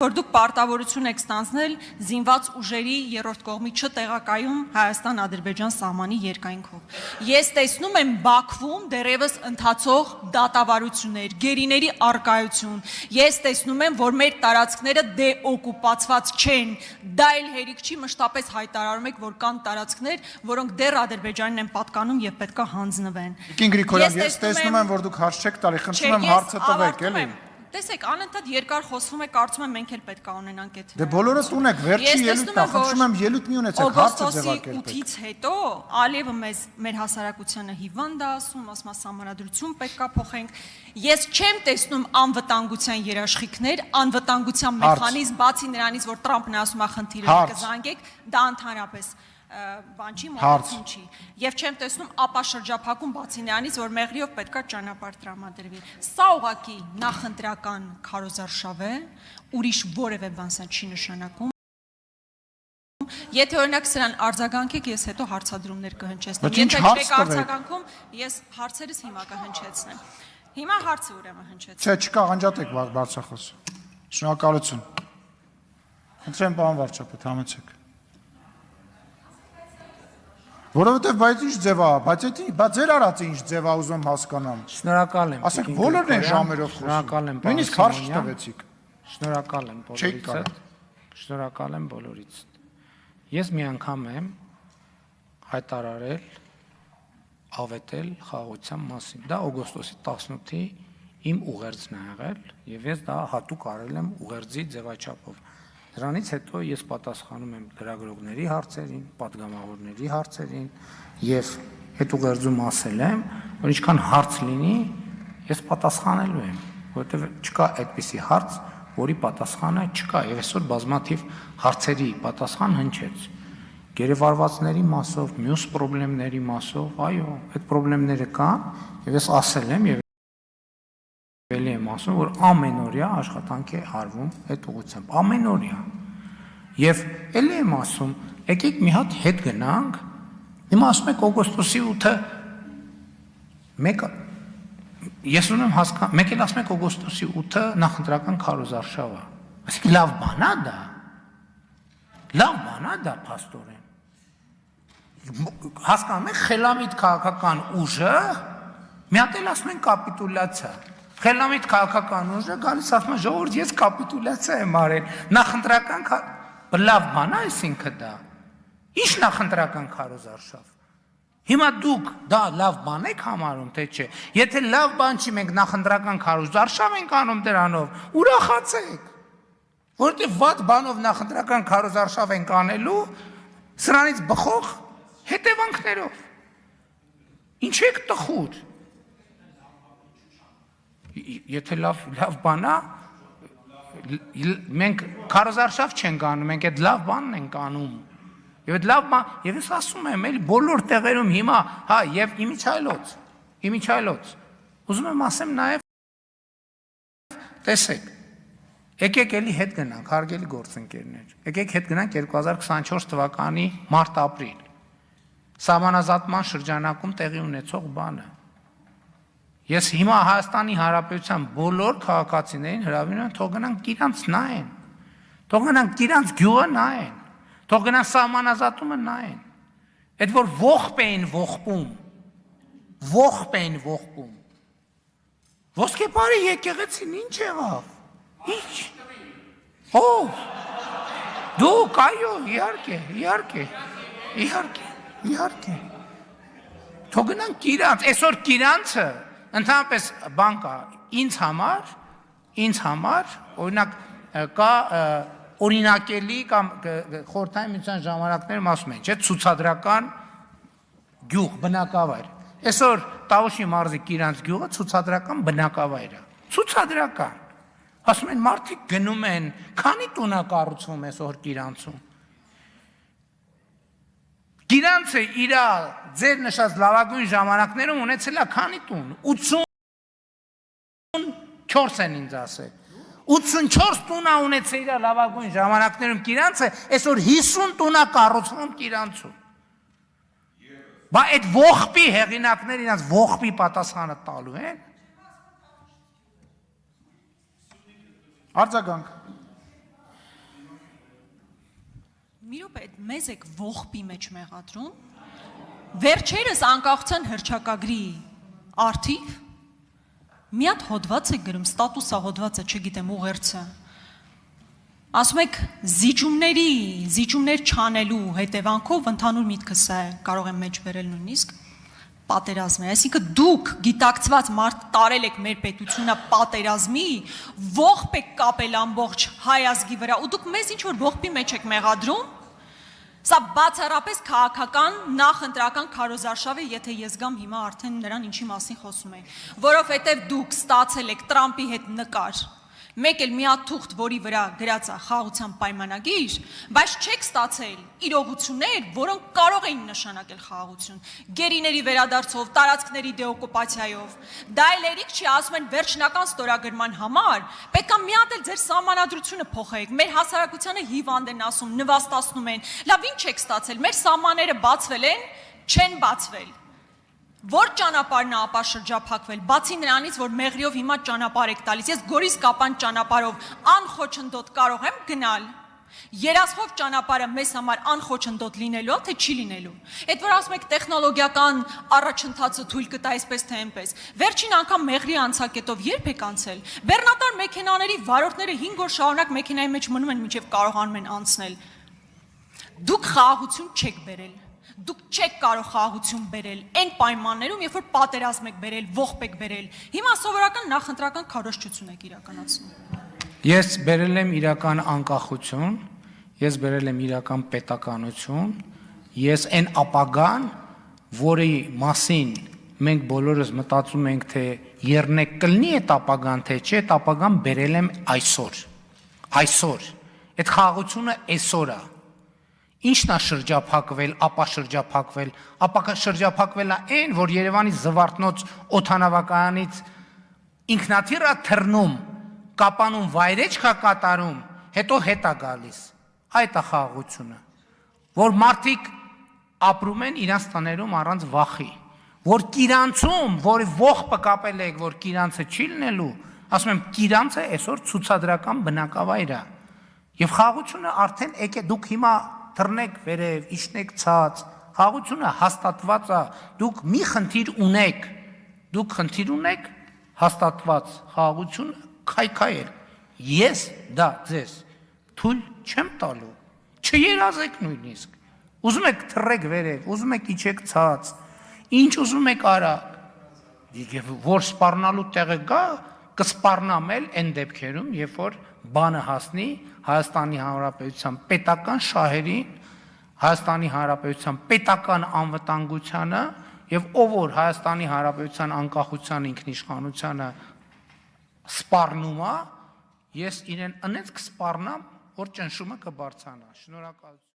որ դուք պարտավորություն եք ստանձնել զինված ուժերի երրորդ կողմի չտեղակայում Հայաստան-Ադրբեջան սահմանի երկայնքով։ Ես տեսնում եմ Բաքվում դեռևս ընթացող դատավարություններ, գերիների առկայություն։ Ես տեսնում եմ, որ մեր տարածքները դեօկուպացված չեն։ Դա էլ հերիք չի, մշտապես հայտարարում եք, որ կան տարածքներ, որոնք դեռ Ադրբեջանին են պատկանում եւ պետքա հանձնվեն։ Կին Գրիգորյան, ես տեսնում եմ, որ դուք հարց չեք տալի, խնդրում եմ հարցը տվեք, էլի։ Տեսեք, անընդհատ երկար խոսվում է, կարծում եմ մենք էլ պետք է ունենանք այդ։ Դե բոլորս ունեք, վերջի ելույթն է, խնդրում եմ ելույթ մի ունեցեք, հարցը ձևակերպեք։ Օգոստոսի 8-ից հետո Ալիևը մեր հասարակությանը հիվանդ է ասում, ասում է համարադրություն պետք է փոխենք։ Ես չեմ տեսնում անվտանգության երաշխիքներ, անվտանգության մեխանիզմ, բացի նրանից, որ Տրամփն ասում է խնդիրը կզանգեք, դա ընդհանրապես բան չի, մոտեցում չի։ Եվ չեմ տեսնում ապաշրջափակում, բացի նրանից, որ մեղրիով պետքա ճանապարհ տրամադրվի։ Սա ուղղակի նախընտրական քարոզարշավ է, ուրիշ որևէ բան սա չի նշանակում։ Եթե օրինակ սրան արձագանքեք, ես հետո հարցադրումներ կհնչեցնեմ։ Եթե չեք արձագանքում, ես հարցերս հիմա կհնչեցնեմ։ Հիմա հարցը ուրեմն հնչեցնեմ։ Չէ, չկաղանջատեք բարձրախոս։ Շնորհակալություն։ Խնդրեմ, պարոն վարչապետ, համեցեք։ Որովհետև բայց ինչ ձև է, բայց ձեր արածը ինչ ձև է ուզում հասկանամ։ Շնորհակալ եմ։ Ասեք, բոլորն են ժամերով խոսում։ Շնորհակալ եմ։ Նույնիսկ հարց չտվեցիք։ Շնորհակալ եմ բոլորիցս։ Շնորհակալ եմ բոլորիցս։ Ես մի անգամ եմ հայտարարել, ավետել խաղաղության մասին։ Դա օգոստոսի 18-ի իմ ուղերձն է եղել, եւ ես դա հատուկ արել եմ ուղերձի ձևաչափով։ Դրանից հետո ես պատասխանում եմ լրագրողների հարցերին, պատգամավորների հարցերին եւ այդ ուղերձում ասել եմ, որ ինչքան հարց լինի, ես պատասխանելու եմ, որովհետեւ չկա այդպիսի հարց, որի պատասխանը չկա, եւ այսօր բազմաթիվ հարցերի պատասխան հնչեց։ Գերեվարվածների մասով, մյուս խնդիրների մասով, այո, այդ խնդիրները կան, եւ ես ասել եմ եւ Էլի եմ ասում, որ ամենօրյա աշխատանք է արվում այդ ուղղությամբ, ամենօրյա։ Եվ էլի եմ ասում, եկեք մի հատ հետ գնանք, հիմա ասում եք օգոստոսի 8-ը, ես ունեմ հասկանում, մեկ էլ ասում եք օգոստոսի 8-ը նախընտրական քարոզարշավ է։ Այսինքն լավ բան է դա։ Լավ բան է դա, փաստորեն։ Հասկանում եք, խելամիտ քաղաքական ուժը, մի հատ էլ ասում են կապիտուլյացիա։ Խելամիտ քաղաքական ուժը գալիս ասում է ժողովուրդ ես կապիտուլյացիա եմ արել նախընտրական լավ բան է այսինքն դա ինչ նախընտրական քարոզարշավ հիմա դուք դա լավ բան եք համարում թե չէ եթե լավ բան չի մենք նախընտրական քարոզարշավ ենք անում դրանով ուրախացեք որովհետև վատ բանով նախընտրական քարոզարշավ ենք անելու սրանից բխող հետևանքներով ինչ եք տխուր Եթե լավ բան է, մենք քարոզարշավ չենք անում, մենք այդ լավ բանն ենք անում։ Եվ այդ լավ բան, եւ ես ասում եմ, էլի բոլոր տեղերում հիմա, հա, եւ իմիջայլոց։ Ուզում եմ ասեմ նաեւ տեսեք։ Եկեք էլի հետ գնանք, հարգելի գործընկերներ։ Եկեք հետ գնանք 2024 թվականի մարտ-ապրիլ։ Սահմանազատման շրջանակում տեղի ունեցող բանը Ես հիմա Հայաստանի Հանրապետության բոլոր քաղաքացիներին հրավիրում եմ թող գնանք իրանց նայեն, թող գնանք իրանց գյուղը նայեն, թող գնանք սահմանազատումը նայեն, այդ որ ողբ էին ողբում, ոսկեպարի եկեղեցին ինչ եղավ, ինչ, ով, դուք, այո, իհարկե, թող գնանք իրանց, այսօր իրանցը Ընդհանրապես բան կա, ինձ համար, օրինակ կա օրինակելի կամ խորհրդային միության ժամանակներում ասում են, չէ, ցուցադրական գյուղ, բնակավայր։ Այսօր Տավուշի մարզի Կիրանց գյուղը ցուցադրական բնակավայր է։ Ցուցադրական։ Ասում են մարդիկ գնում են, քանի տուն է կառուցվում այսօր Կիրանցում։ Գիրանցը իր ձեր նշած լավագույն ժամանակներում ունեցել է քանի տուն, 84 են ինձ ասել, 84 տուն է ունեցել իր լավագույն ժամանակներում Գիրանցը, այսօր 50 տուն է կառուցվում Գիրանցում, բա այդ ողբի հեղինակներ իրենց ողբի պատասխանը տալու են, Արձագանք, Մի րոպե, մեզ եք ողբի մեջ մեղադրում։ Վերջերս անկախության հռչակագրի արդիվ մի հատ հոդված է գրում, ստատուսա հոդվածը, չգիտեմ, ուղերձը։ Ասում եք զիջումներ չանելու հետևանքով ընդհանուր միտքս է, կարող եմ մեջ բերել նույնիսկ պատերազմի, այսինքն դուք գիտակցված մարդ տարել եք մեր պետությունը պատերազմի, ողբ եք կապել ամբողջ հայ ազգի վրա, ու դուք մեզ ինչ որ ողբի մեջ եք մեղադրում, սա բացառապես քաղաքական նախընտրական քարոզարշավ է, եթե ես գամ հիմա արդեն նրան ինչի մասին խոսում են, որովհետև դուք ստացել եք Տրամպի հետ նկար, մեկ էլ մի հատ թուղթ, որի վրա գրած է խաղաղության պայմանագիր, բայց չեք ստացել իրողություններ, որոնք կարող էին նշանակել խաղաղություն, գերիների վերադարձով, տարածքների դեօկուպացիայով, դա էլ երիկ չի, ասում են վերջնական ստորագրման համար, պետք է մի հատ էլ ձեր սահմանադրությունը փոխեք, մեր հասարակությանը հիվանդ են ասում, նվաստացնում են, լավ ինչ եք ստացել, մեր սահմանները բացվել են, չեն բացվել, որ ճանապարհն է ապա շրջափակվել, բացի նրանից, որ մեղրիով հիմա ճանապարհ եք տալիս, ես Գորիս Կապան ճանապարհով անխոչնդոտ կարող եմ գնալ, երազխով ճանապարհը մեզ համար անխոչնդոտ լինելու, թե չի լինելու, այդ որ ասում եք տեխնոլոգիական առաջընթացը թույլ կտա այսպես թե այնպես, վերջին անգամ մեղրի անցակետով երբ եք անցել, բեռնատար մեքենաների վարորդները 5 օր շարունակ մեքենայի մեջ մնում են, մինչև կարողանում են անցնել, դուք խաղաղություն չեք բերել, դուք չեք կարող խաղաղություն բերել այն պայմաններում, երբ որ պատերազմ եք բերել, ողբ եք բերել։ Հիմա սովորական նախընտրական քարոզչություն եք իրականացնում։ Ես բերել եմ իրական անկախություն, ես բերել եմ իրական պետականություն, ես այն ապագան, որի մասին մենք բոլորս մտածում ենք, թե եռնեք կլինի այդ ապագան, թե չէ, այդ ապագան բերել եմ այսօր։ Այսօր։ Այդ խաղաղությունը այսօր է։ Ինչն է շրջափակվել, ապա շրջափակվել է այն, որ Երևանի Զվարթնոց օդանավակայանից ինքնաթիռ է թռնում, կապանում վայրեջք է կատարում, հետո հետ է գալիս։ Այդ է խաղաղությունը, որ մարդիկ ապրում են իրանց տներում առանց վախի, որ Կիրանցում, որի ողբը կապել եք, որ Կիրանցը չի լինելու, ասում եմ, Կիրանցը այսօր ցուցադրական բնակավայր է։ Եվ խաղաղությունը արդեն եկե դուք հիմա թռնեք վերև, իջնեք ցած, խաղաղությունը հաստատված է, դուք մի խնդիր ունեք, հաստատված խաղաղությունը քայքայել, ես դա ձեզ թույլ չեմ տալու, չերազեք նույնիսկ, ուզում եք թռեք վերև, ուզում եք իջեք ցած, ինչ ուզում եք արա, որ սպառնալու տեղը գա, կսպառնամ էլ այն դեպքերում, երբ որ բանը հասնի Հայաստանի Հանրապետության պետական շահերին, Հայաստանի Հանրապետության պետական անվտանգությանը եւ ով որ Հայաստանի Հանրապետության անկախության ինքնիշխանությանը սպառնում է, ես իրեն ընենց կսպառնամ, որ ճնշումը կբարձրանա։ Շնորհակալություն։